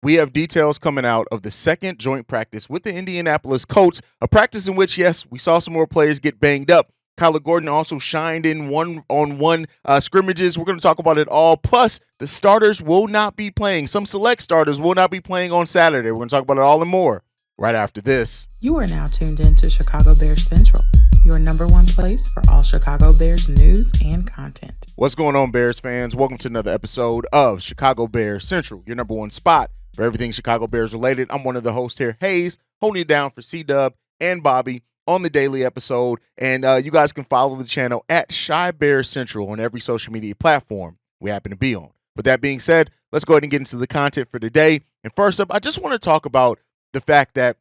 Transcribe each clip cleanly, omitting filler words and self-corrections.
we have details coming out of the second joint practice with the Indianapolis Colts, a practice in which, yes, we saw some more players get banged up. Kyler Gordon also shined in one-on-one scrimmages. We're going to talk about it all. Plus, the starters will not be playing. Some select starters will not be playing on Saturday. We're going to talk about it all and more right after this. You are now tuned in to Chicago Bears Central, your number one place for all Chicago Bears news and content. What's going on, Bears fans? Welcome to another episode of Chicago Bears Central, your number one spot for everything Chicago Bears related. I'm one of the hosts here, Hayes, holding it down for C-Dub and Bobby on the daily episode. And you guys can follow the channel at Chi Bears Central on every social media platform we happen to be on. With that being said, let's go ahead and get into the content for today. And first up, I just want to talk about the fact that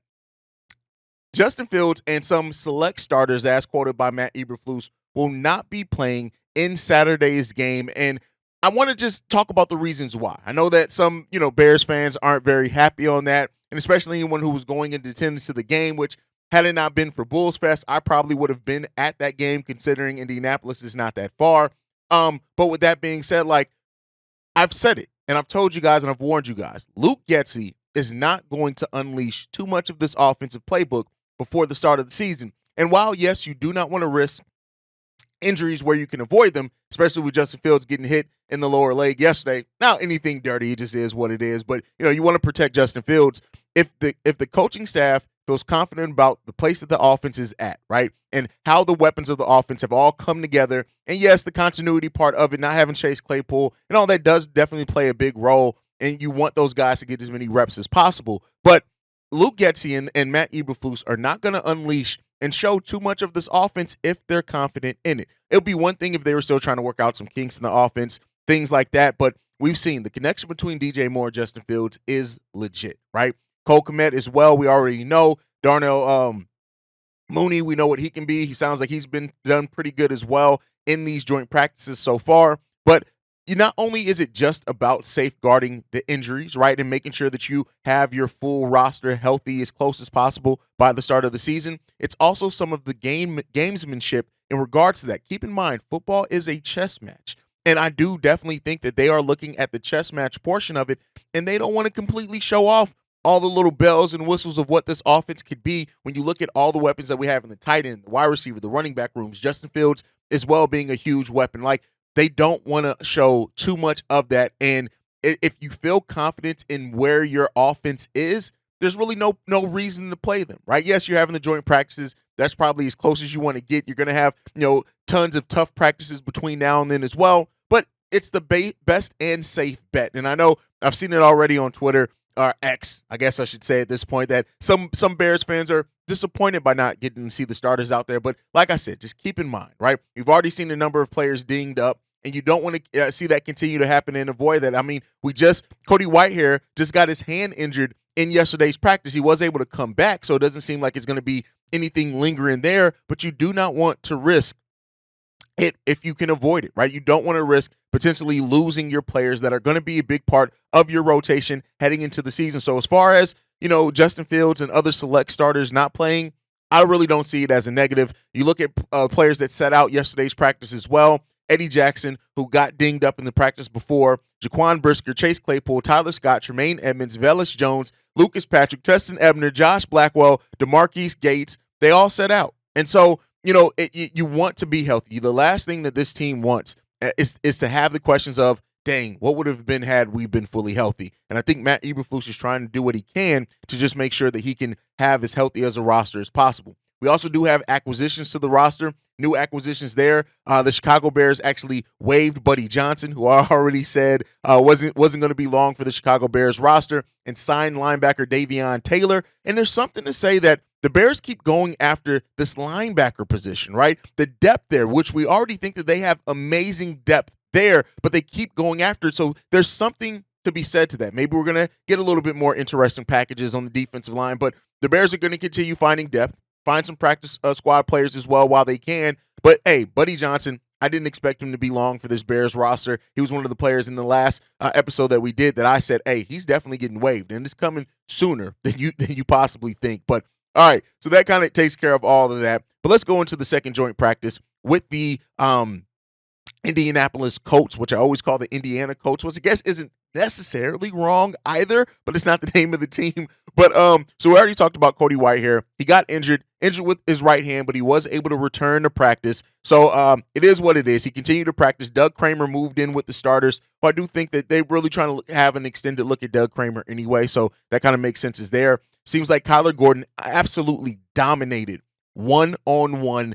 Justin Fields and some select starters, as quoted by Matt Eberflus, will not be playing in Saturday's game. And I want to just talk about the reasons why. I know that some, Bears fans aren't very happy on that, and especially anyone who was going into attendance to the game, which had it not been for Bulls Fest, I probably would have been at that game, considering Indianapolis is not that far. But with that being said, I've said it, and I've told you guys, and I've warned you guys, Luke Getsy is not going to unleash too much of this offensive playbook before the start of the season. And while, yes, you do not want to risk injuries where you can avoid them, especially with Justin Fields getting hit in the lower leg yesterday. Now, anything dirty, it just is what it is. But, you want to protect Justin Fields. If the coaching staff feels confident about the place that the offense is at, right, and how the weapons of the offense have all come together, and yes, the continuity part of it, not having Chase Claypool and all that does definitely play a big role, and you want those guys to get as many reps as possible. But Luke Getsy and Matt Eberflus are not going to unleash and show too much of this offense if they're confident in it. It would be one thing if they were still trying to work out some kinks in the offense, things like that, but we've seen the connection between DJ Moore and Justin Fields is legit, right? Cole Kmet as well, we already know. Darnell Mooney, we know what he can be. He sounds like he's been done pretty good as well in these joint practices so far, but not only is it just about safeguarding the injuries, right, and making sure that you have your full roster healthy as close as possible by the start of the season, it's also some of the gamesmanship in regards to that. Keep in mind, football is a chess match, and I do definitely think that they are looking at the chess match portion of it, and they don't want to completely show off all the little bells and whistles of what this offense could be when you look at all the weapons that we have in the tight end, the wide receiver, the running back rooms, Justin Fields as well being a huge weapon. They don't want to show too much of that. And if you feel confident in where your offense is, there's really no reason to play them, right? Yes, you're having the joint practices. That's probably as close as you want to get. You're going to have, tons of tough practices between now and then as well. But it's the best and safe bet. And I know I've seen it already on Twitter, or X, I guess I should say at this point, that some Bears fans are disappointed by not getting to see the starters out there. But like I said, just keep in mind, right? We've already seen a number of players dinged up, and you don't want to see that continue to happen and avoid that. I mean, Cody Whitehair just got his hand injured in yesterday's practice. He was able to come back, so it doesn't seem like it's going to be anything lingering there, but you do not want to risk it if you can avoid it, right? You don't want to risk potentially losing your players that are going to be a big part of your rotation heading into the season. So as far as, Justin Fields and other select starters not playing, I really don't see it as a negative. You look at players that set out yesterday's practice as well. Eddie Jackson, who got dinged up in the practice before, Jaquan Brisker, Chase Claypool, Tyler Scott, Tremaine Edmonds, Velus Jones, Lucas Patrick, Preston Ebner, Josh Blackwell, DeMarquise Gates, they all set out. And so, you want to be healthy. The last thing that this team wants is to have the questions of, dang, what would have been had we been fully healthy? And I think Matt Eberflus is trying to do what he can to just make sure that he can have as healthy as a roster as possible. We also do have acquisitions to the roster, new acquisitions there. The Chicago Bears actually waived Buddy Johnson, who I already said wasn't going to be long for the Chicago Bears roster, and signed linebacker Davion Taylor. And there's something to say that the Bears keep going after this linebacker position, right? The depth there, which we already think that they have amazing depth there, but they keep going after it. So there's something to be said to that. Maybe we're going to get a little bit more interesting packages on the defensive line, but the Bears are going to continue finding depth, find some practice squad players as well while they can. But, hey, Buddy Johnson, I didn't expect him to be long for this Bears roster. He was one of the players in the last episode that we did that I said, hey, he's definitely getting waived, and it's coming sooner than you possibly think. But all right, so that kind of takes care of all of that. But let's go into the second joint practice with the Indianapolis Colts, which I always call the Indiana Colts, which I guess isn't necessarily wrong either, but it's not the name of the team. But so we already talked about Cody Whitehair. He got injured with his right hand, but he was able to return to practice. So it is what it is. He continued to practice. Doug Kramer moved in with the starters. But I do think that they're really trying to have an extended look at Doug Kramer anyway. So that kind of makes sense is there. Seems like Kyler Gordon absolutely dominated one-on-one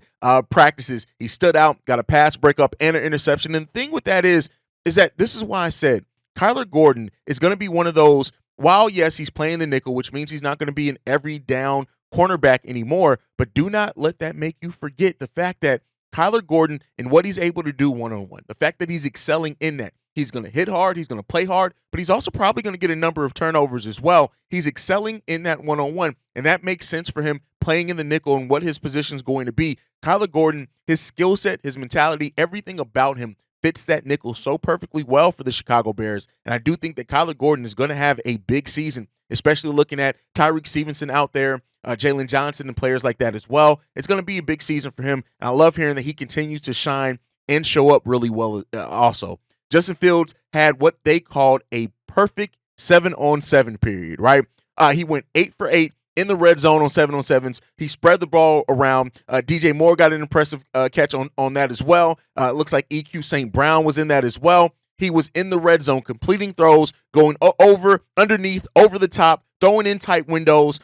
practices. He stood out, got a pass breakup and an interception. And the thing with that is that this is why I said Kyler Gordon is going to be one of those, while yes, he's playing the nickel, which means he's not going to be an every down cornerback anymore, but do not let that make you forget the fact that Kyler Gordon and what he's able to do one-on-one, the fact that he's excelling in that. He's going to hit hard, he's going to play hard, but he's also probably going to get a number of turnovers as well. He's excelling in that one-on-one, and that makes sense for him playing in the nickel and what his position is going to be. Kyler Gordon, his skill set, his mentality, everything about him fits that nickel so perfectly well for the Chicago Bears. And I do think that Kyler Gordon is going to have a big season, especially looking at Tyreek Stevenson out there, Jalen Johnson and players like that as well. It's going to be a big season for him. And I love hearing that he continues to shine and show up really well also. Justin Fields had what they called a perfect 7-on-7 period, right? He went 8 for 8 in the red zone on 7-on-7s. He spread the ball around. DJ Moore got an impressive catch on that as well. It looks like EQ St. Brown was in that as well. He was in the red zone, completing throws, going over, underneath, over the top, throwing in tight windows,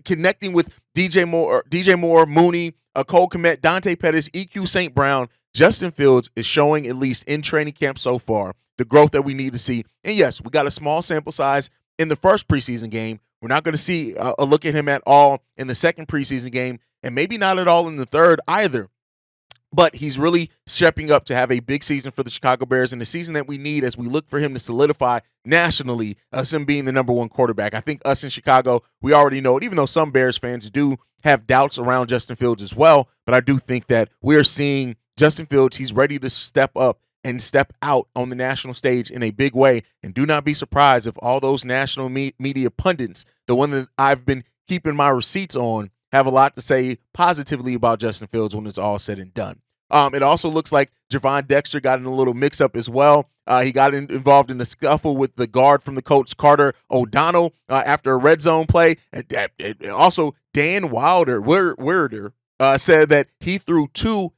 connecting with DJ Moore, Mooney, Cole Kmet, Dante Pettis, EQ St. Brown. Justin Fields is showing, at least in training camp so far, the growth that we need to see. And yes, we got a small sample size in the first preseason game. We're not going to see a look at him at all in the second preseason game, and maybe not at all in the third either. But he's really stepping up to have a big season for the Chicago Bears, and the season that we need as we look for him to solidify nationally as him being the number one quarterback. I think us in Chicago, we already know it, even though some Bears fans do have doubts around Justin Fields as well. But I do think that we're seeing Justin Fields, he's ready to step up and step out on the national stage in a big way. And do not be surprised if all those national media pundits, the one that I've been keeping my receipts on, have a lot to say positively about Justin Fields when it's all said and done. It also looks like Javon Dexter got in a little mix-up as well. He got involved in a scuffle with the guard from the Colts, Carter O'Donnell, after a red zone play. Also, Dan Wilder said that he threw 2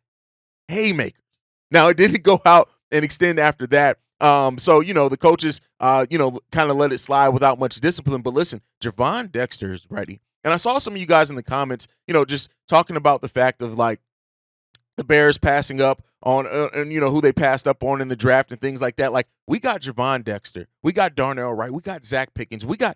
haymakers. Now, it didn't go out and extend after that. So, the coaches, kind of let it slide without much discipline. But listen, Javon Dexter is ready. And I saw some of you guys in the comments, just talking about the fact of like the Bears passing up on, who they passed up on in the draft and things like that. Like, we got Javon Dexter. We got Darnell Wright. We got Zach Pickens. We got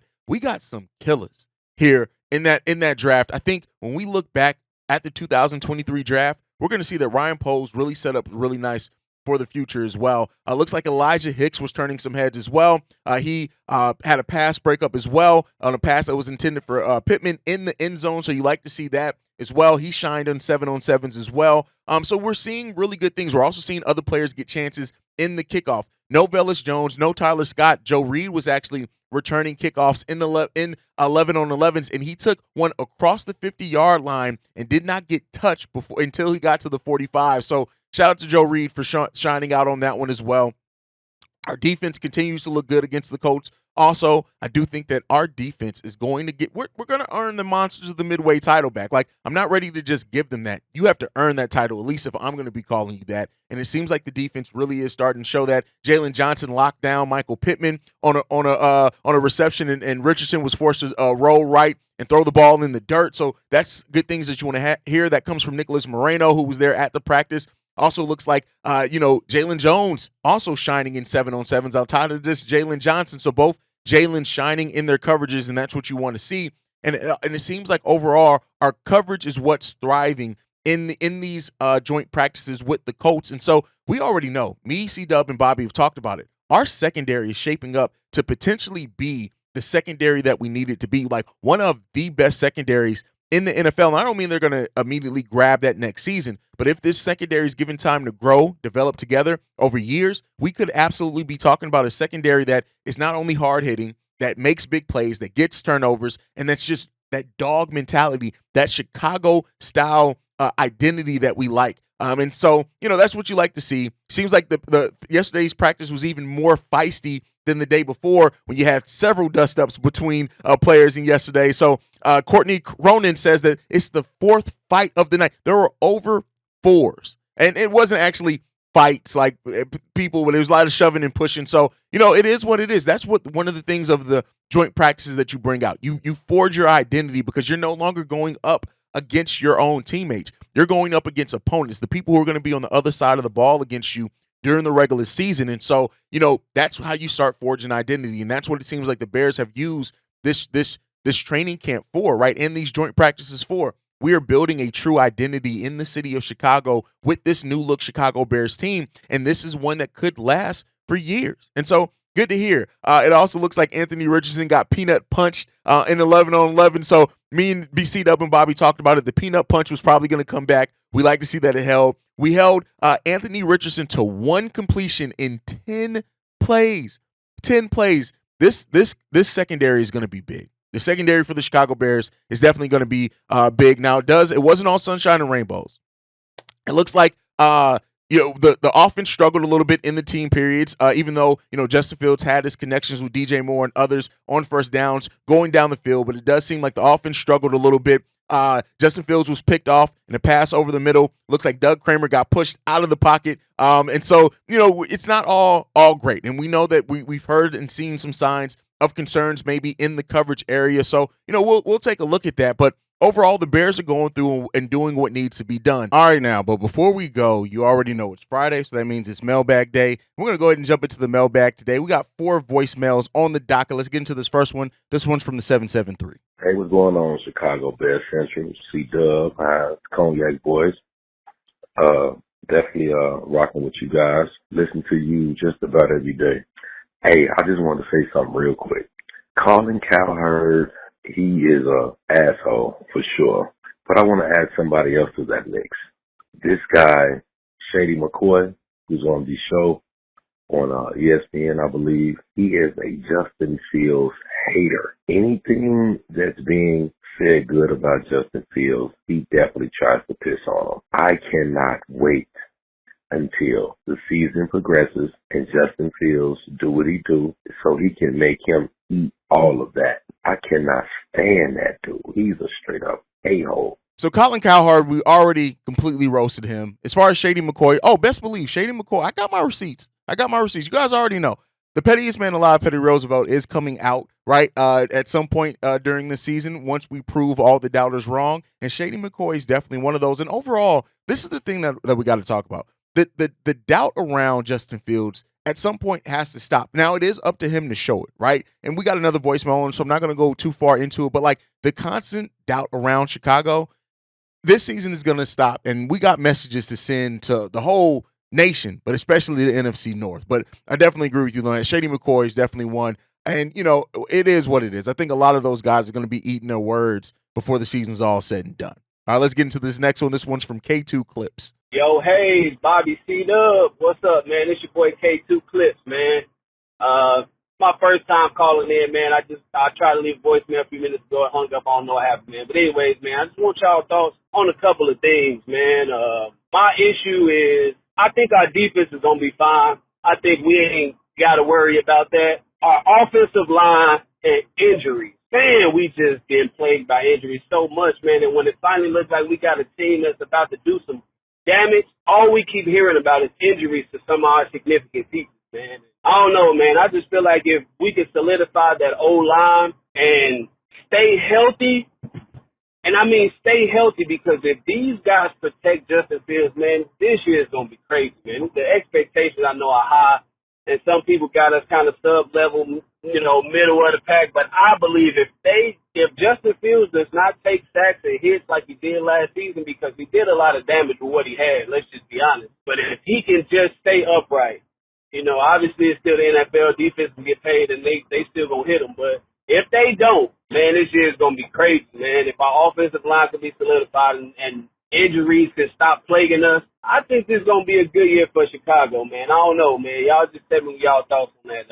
some killers here in that draft. I think when we look back at the 2023 draft, we're going to see that Ryan Poles really set up really nice for the future as well. Looks like Elijah Hicks was turning some heads as well. He had a pass breakup as well on a pass that was intended for Pittman in the end zone, so you like to see that as well. He shined on 7-on-7s as well. So we're seeing really good things. We're also seeing other players get chances in the kickoff. No Velus Jones, no Tyler Scott. Joe Reed was actually returning kickoffs in 11-on-11s, and he took one across the 50-yard line and did not get touched until he got to the 45. So shout out to Joe Reed for shining out on that one as well. Our defense continues to look good against the Colts. Also, I do think that our defense is going to we're going to earn the Monsters of the Midway title back. Like, I'm not ready to just give them that. You have to earn that title, at least if I'm going to be calling you that. And it seems like the defense really is starting to show that. Jalen Johnson locked down Michael Pittman on a reception, and Richardson was forced to roll right and throw the ball in the dirt. So that's good things that you want to hear. That comes from Nicholas Moreno, who was there at the practice. Also looks like, Jalen Jones also shining in 7-on-7s outside of this Jalen Johnson. So both Jalen shining in their coverages, and that's what you want to see. And it seems like overall our coverage is what's thriving in these joint practices with the Colts. And so we already know, me, C-Dub, and Bobby have talked about it. Our secondary is shaping up to potentially be the secondary that we need it to be, like one of the best secondaries in the NFL. And I don't mean they're going to immediately grab that next season, but if this secondary is given time to grow, develop together over years, we could absolutely be talking about a secondary that is not only hard-hitting, that makes big plays, that gets turnovers, and that's just that dog mentality, that Chicago-style identity that we like. And so, that's what you like to see. Seems like the yesterday's practice was even more feisty than the day before when you had several dust-ups between players in yesterday. So Courtney Cronin says that it's the fourth fight of the night. There were over fours. And it wasn't actually fights like people, but there was a lot of shoving and pushing. So, it is what it is. That's what one of the things of the joint practices that you bring out. You forge your identity because you're no longer going up against your own teammates. You're going up against opponents, the people who are going to be on the other side of the ball against you during the regular season. And so, that's how you start forging identity. And that's what it seems like the Bears have used this training camp for, right? And these joint practices for. We are building a true identity in the city of Chicago with this new look Chicago Bears team. And this is one that could last for years. And so good to hear. It also looks like Anthony Richardson got peanut punched in 11-on-11. So me and BC Dub and Bobby talked about it. The peanut punch was probably going to come back. We like to see that it held. We held Anthony Richardson to one completion in 10 plays. 10 plays. This secondary is going to be big. The secondary for the Chicago Bears is definitely going to be big. Now, it wasn't all sunshine and rainbows. It looks like the offense struggled a little bit in the team periods, even though Justin Fields had his connections with DJ Moore and others on first downs going down the field. But it does seem like the offense struggled a little bit. Justin Fields was picked off in a pass over the middle. Looks like Doug Kramer got pushed out of the pocket. And so it's not all great. And we know that we've heard and seen some signs of concerns maybe in the coverage area. So, we'll take a look at that. But overall, the Bears are going through and doing what needs to be done. All right, now, but before we go, you already know it's Friday, so that means it's Mailbag Day. We're going to go ahead and jump into the mailbag today. We got 4 voicemails on the docket. Let's get into this first one. This one's from the 773. Hey, what's going on, Chicago Bears Central? C-Dub, Cognac Boys. Definitely rocking with you guys. Listen to you just about every day. Hey, I just wanted to say something real quick. Colin Cowherd, he is a asshole for sure. But I want to add somebody else to that mix. This guy, Shady McCoy, who's on the show on ESPN, I believe, he is a Justin Fields hater. Anything that's being said good about Justin Fields, he definitely tries to piss on him. I cannot wait until the season progresses and Justin Fields do what he do so he can make him eat all of that. I cannot stand that dude. He's a straight up a-hole. So Colin Cowherd, we already completely roasted him. As far as Shady McCoy, best believe Shady McCoy, I got my receipts. You guys already know. The Pettiest Man Alive, Petty Roosevelt, is coming out, right, at some point during the season once we prove all the doubters wrong. And Shady McCoy is definitely one of those. And overall, this is the thing that we got to talk about. The doubt around Justin Fields at some point has to stop. Now, it is up to him to show it, right? And we got another voicemail, so I'm not going to go too far into it. But, like, the constant doubt around Chicago, this season is going to stop. And we got messages to send to the whole nation, but especially the NFC North. But I definitely agree with you on that. Shady McCoy is definitely one. And, it is what it is. I think a lot of those guys are going to be eating their words before the season's all said and done. All right, let's get into this next one. This one's from K2 Clips. Yo, hey, Bobby C-Dub. What's up, man? It's your boy K2 Clips, man. My first time calling in, man. I tried to leave a voicemail a few minutes ago. I hung up. I don't know what happened, man. But anyways, man, I just want y'all thoughts on a couple of things, man. My issue is I think our defense is going to be fine. I think we ain't got to worry about that. Our offensive line and injuries. Man, we just been plagued by injuries so much, man. And when it finally looks like we got a team that's about to do some damage, all we keep hearing about is injuries to some of our significant pieces, man. I don't know, man. I just feel like if we could solidify that O-line and stay healthy, and I mean stay healthy because if these guys protect Justin Fields, man, this year is going to be crazy, man. The expectations I know are high, and some people got us kind of sub-level, middle of the pack. But I believe if Justin Fields does not take sacks and hits like he did last season, because he did a lot of damage with what he had, let's just be honest. But if he can just stay upright, obviously it's still the NFL, defense can get paid, and they still going to hit him. But if they don't, man, this year is going to be crazy, man. If our offensive line can be solidified and injuries can stop plaguing us, I think this is going to be a good year for Chicago, man. I don't know, man. Y'all just tell me y'all thoughts on that.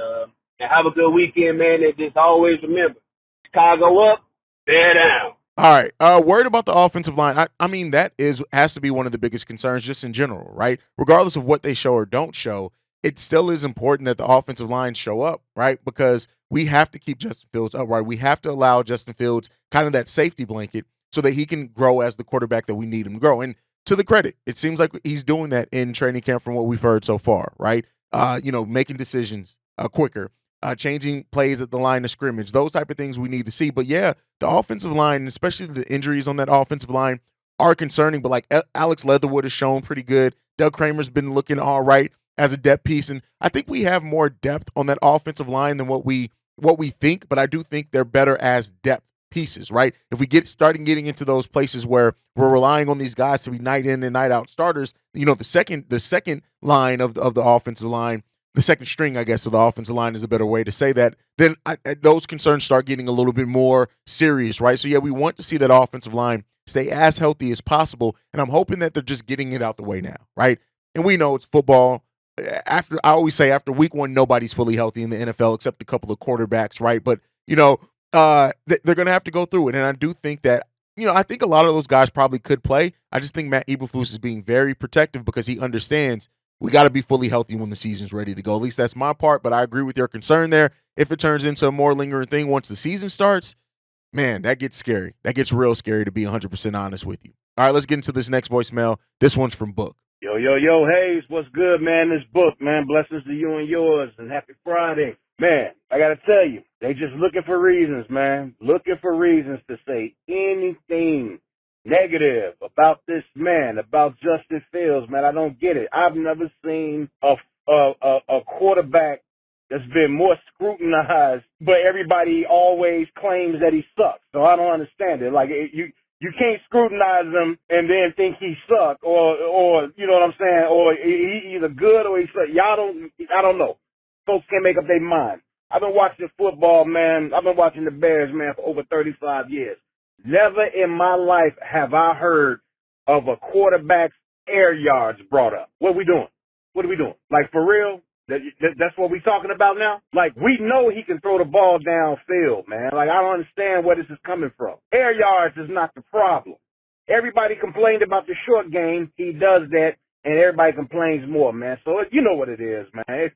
And have a good weekend, man. And just always remember, Chicago up, bear down. All right. Worried about the offensive line. I mean, that has to be one of the biggest concerns just in general, right? Regardless of what they show or don't show, it still is important that the offensive line show up, right? Because we have to keep Justin Fields upright. We have to allow Justin Fields kind of that safety blanket so that he can grow as the quarterback that we need him to grow. And to the credit, it seems like he's doing that in training camp from what we've heard so far, right? Making decisions quicker, changing plays at the line of scrimmage, those type of things we need to see. But yeah, the offensive line, especially the injuries on that offensive line, are concerning. But like Alex Leatherwood has shown pretty good. Doug Kramer's been looking all right as a depth piece, and I think we have more depth on that offensive line than what we think. But I do think they're better as depth pieces, right? If we starting getting into those places where we're relying on these guys to be night in and night out starters, the second line of the offensive line, the second string, I guess, of the offensive line is a better way to say that, then those concerns start getting a little bit more serious, right? So, yeah, we want to see that offensive line stay as healthy as possible, and I'm hoping that they're just getting it out the way now, right? And we know it's football. I always say after week 1, nobody's fully healthy in the NFL except a couple of quarterbacks, right? But, they're going to have to go through it, and I do think that, I think a lot of those guys probably could play. I just think Matt Eberflus is being very protective because he understands we got to be fully healthy when the season's ready to go. At least that's my part, but I agree with your concern there. If it turns into a more lingering thing once the season starts, man, that gets scary. That gets real scary, to be 100% honest with you. All right, let's get into this next voicemail. This one's from Book. Yo, Hayes, what's good, man? This Book, man, blessings to you and yours, and happy Friday. Man, I got to tell you, they just looking for reasons, man. Looking for reasons to say anything negative about this man, about Justin Fields, man. I don't get it. I've never seen a quarterback that's been more scrutinized, but everybody always claims that he sucks. So I don't understand it. Like, you can't scrutinize him and then think he suck, or you know what I'm saying, or he either good or he suck. I don't know. Folks can't make up their mind. I've been watching football, man. I've been watching the Bears, man, for over 35 years. Never in my life have I heard of a quarterback's air yards brought up. What are we doing? Like, for real? That's what we talking about now? Like, we know he can throw the ball downfield, man. Like, I don't understand where this is coming from. Air yards is not the problem. Everybody complained about the short game. He does that, and everybody complains more, man. So, you know what it is, man.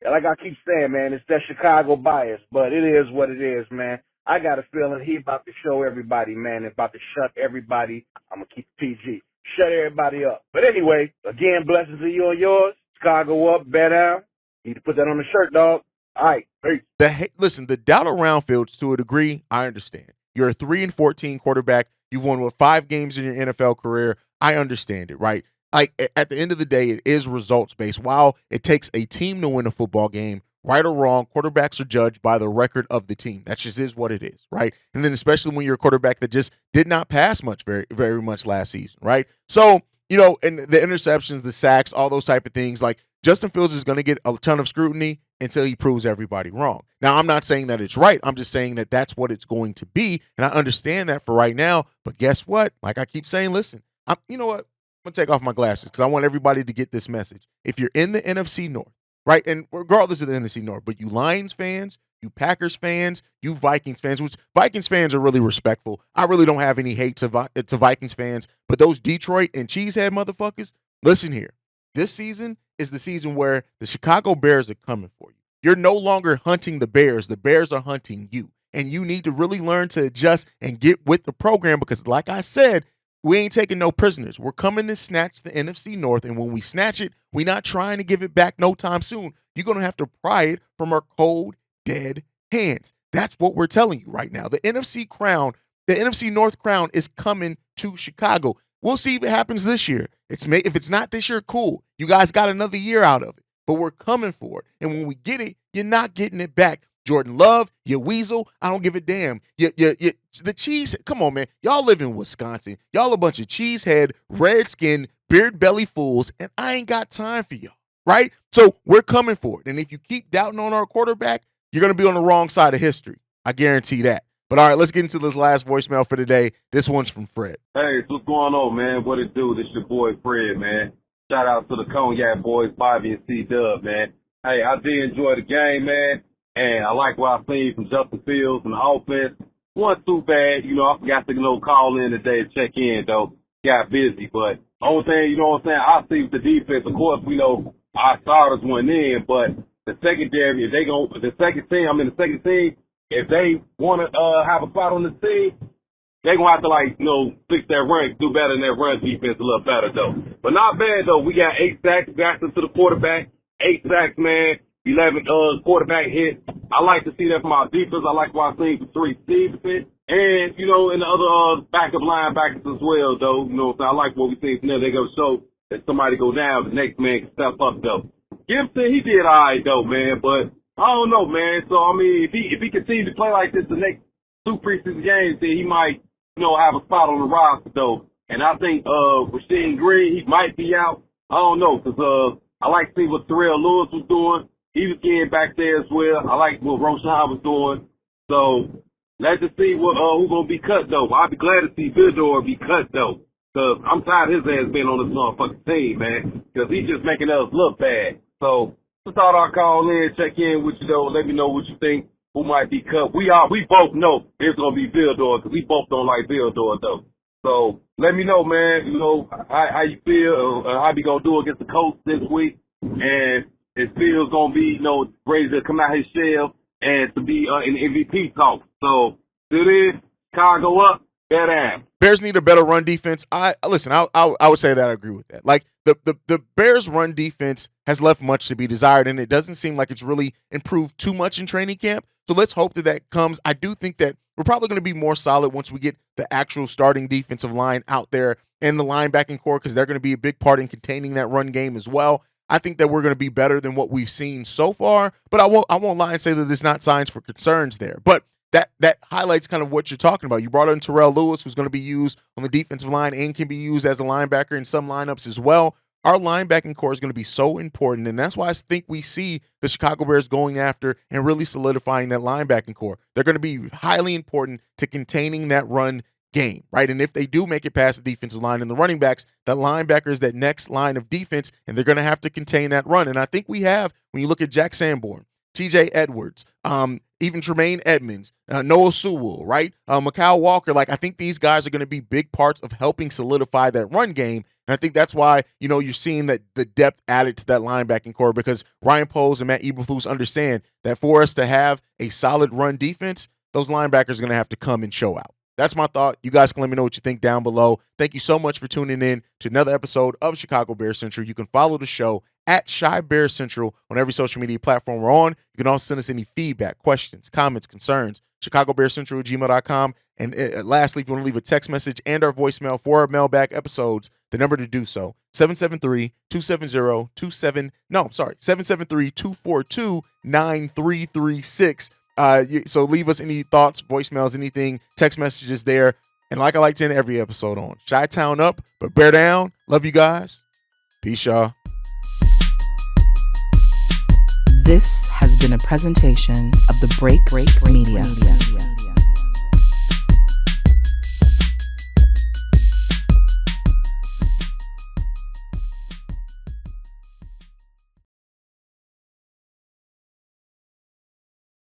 Like I keep saying, man, it's that Chicago bias, but it is what it is, man. I got a feeling he about to show everybody, man, about to shut everybody. I'm going to keep it PG. Shut everybody up. But anyway, again, blessings to you and yours. Chicago up, bear down. Need to put that on the shirt, dog. All right, peace. Listen, the doubt around Fields, to a degree, I understand. You're a 3-14 quarterback. You've won 5 games in your NFL career. I understand it, right? Like, at the end of the day, it is results-based. While it takes a team to win a football game, right or wrong, quarterbacks are judged by the record of the team. That just is what it is, right? And then especially when you're a quarterback that just did not pass much, very, very much last season, right? So, and the interceptions, the sacks, all those type of things, like, Justin Fields is going to get a ton of scrutiny until he proves everybody wrong. Now, I'm not saying that it's right. I'm just saying that that's what it's going to be, and I understand that for right now. But guess what? Like I keep saying, listen, you know what? I'm going to take off my glasses because I want everybody to get this message. If you're in the NFC North, right, and regardless of the NFC North, but you Lions fans, you Packers fans, you Vikings fans, which Vikings fans are really respectful. I really don't have any hate to Vikings fans, but those Detroit and Cheesehead motherfuckers, listen here. This season is the season where the Chicago Bears are coming for you. You're no longer hunting the Bears. The Bears are hunting you. And you need to really learn to adjust and get with the program because, like I said, we ain't taking no prisoners. We're coming to snatch the NFC North, and when we snatch it, we're not trying to give it back no time soon. You're going to have to pry it from our cold, dead hands. That's what we're telling you right now. The NFC North crown is coming to Chicago. We'll see if it happens this year. If it's not this year, cool. You guys got another year out of it, but we're coming for it. And when we get it, you're not getting it back. Jordan Love, you weasel, I don't give a damn. The cheese, come on, man. Y'all live in Wisconsin. Y'all a bunch of cheesehead, red-skinned, beard belly fools, and I ain't got time for y'all, right? So we're coming for it. And if you keep doubting on our quarterback, you're going to be on the wrong side of history. I guarantee that. But all right, let's get into this last voicemail for today. This one's from Fred. Hey, what's going on, man? What it do? This your boy Fred, man. Shout out to the Cognac boys, Bobby and C-Dub, man. Hey, I did enjoy the game, man. And I like what I seen from Justin Fields and the offense. wasn't too bad. I forgot to, call in today and check in, though. Got busy, but only thing, what I'm saying, I see with the defense, of course, our starters went in, but the secondary, if the second team, if they want to have a spot on the team, they going to have to, fix their run, do better in their run defense a little better, though. But not bad, though. We got 8 sacks, got them to the quarterback, 8 sacks, man, 11 quarterback hits. I like to see that from our defense. I like what I seen for 3 Stevenson. And, and the other backup linebackers as well, though. I like what we seen from there. They go show that somebody go down, the next man can step up, though. Gibson, he did all right, though, man. But I don't know, man. So, I mean, if he continues to play like this the next 2 preseason games, then he might, have a spot on the roster, though. And I think Rasheed Green, he might be out. I don't know, because I like to see what Terrell Lewis was doing. He was getting back there as well. I like what Roshan was doing. So let's just see who's going to be cut, though. I'd be glad to see Vildor be cut, though. Because I'm tired of his ass being on this motherfucking team, man. Because he's just making us look bad. So just thought I'd call in, check in with you, though. Let me know what you think. Who might be cut. We both know it's going to be Vildor because we both don't like Vildor, though. So let me know, man, how you feel, how you going to do against the Colts this week. And if Phil's going to be, ready to come out his shell and to be in MVP talk. So do this, Chicago up, better ass. Bears need a better run defense. I would say that I agree with that. Like the Bears run defense has left much to be desired, and it doesn't seem like it's really improved too much in training camp. So let's hope that comes. I do think that we're probably going to be more solid once we get the actual starting defensive line out there and the linebacking core, because they're going to be a big part in containing that run game as well. I think that we're going to be better than what we've seen so far, but I won't lie and say that there's not signs for concerns there. But that highlights kind of what you're talking about. You brought in Terrell Lewis, who's going to be used on the defensive line and can be used as a linebacker in some lineups as well. Our linebacking core is going to be so important, and that's why I think we see the Chicago Bears going after and really solidifying that linebacking core. They're going to be highly important to containing that run game, right? And if they do make it past the defensive line and the running backs, that linebacker is that next line of defense, and they're going to have to contain that run. And I think we have, when you look at Jack Sanborn, TJ Edwards, even Tremaine Edmonds, Noah Sewell, right? Mikal Walker, I think these guys are going to be big parts of helping solidify that run game. And I think that's why, you're seeing that the depth added to that linebacking core, because Ryan Poles and Matt Eberflus understand that for us to have a solid run defense, those linebackers are going to have to come and show out. That's my thought. You guys can let me know what you think down below. Thank you so much for tuning in to another episode of Chicago Bears Central. You can follow the show at Chi Bear Central on every social media platform we're on. You can also send us any feedback, questions, comments, concerns, ChicagoBearsCentral@gmail.com. And lastly, if you want to leave a text message and our voicemail for our mailbag episodes, the number to do so, 773-242-9336. So leave us any thoughts, voicemails, anything, text messages there. And like I like to end every episode on, Chi-Town up, but bear down. Love you guys. Peace, y'all. This has been a presentation of the Break Media.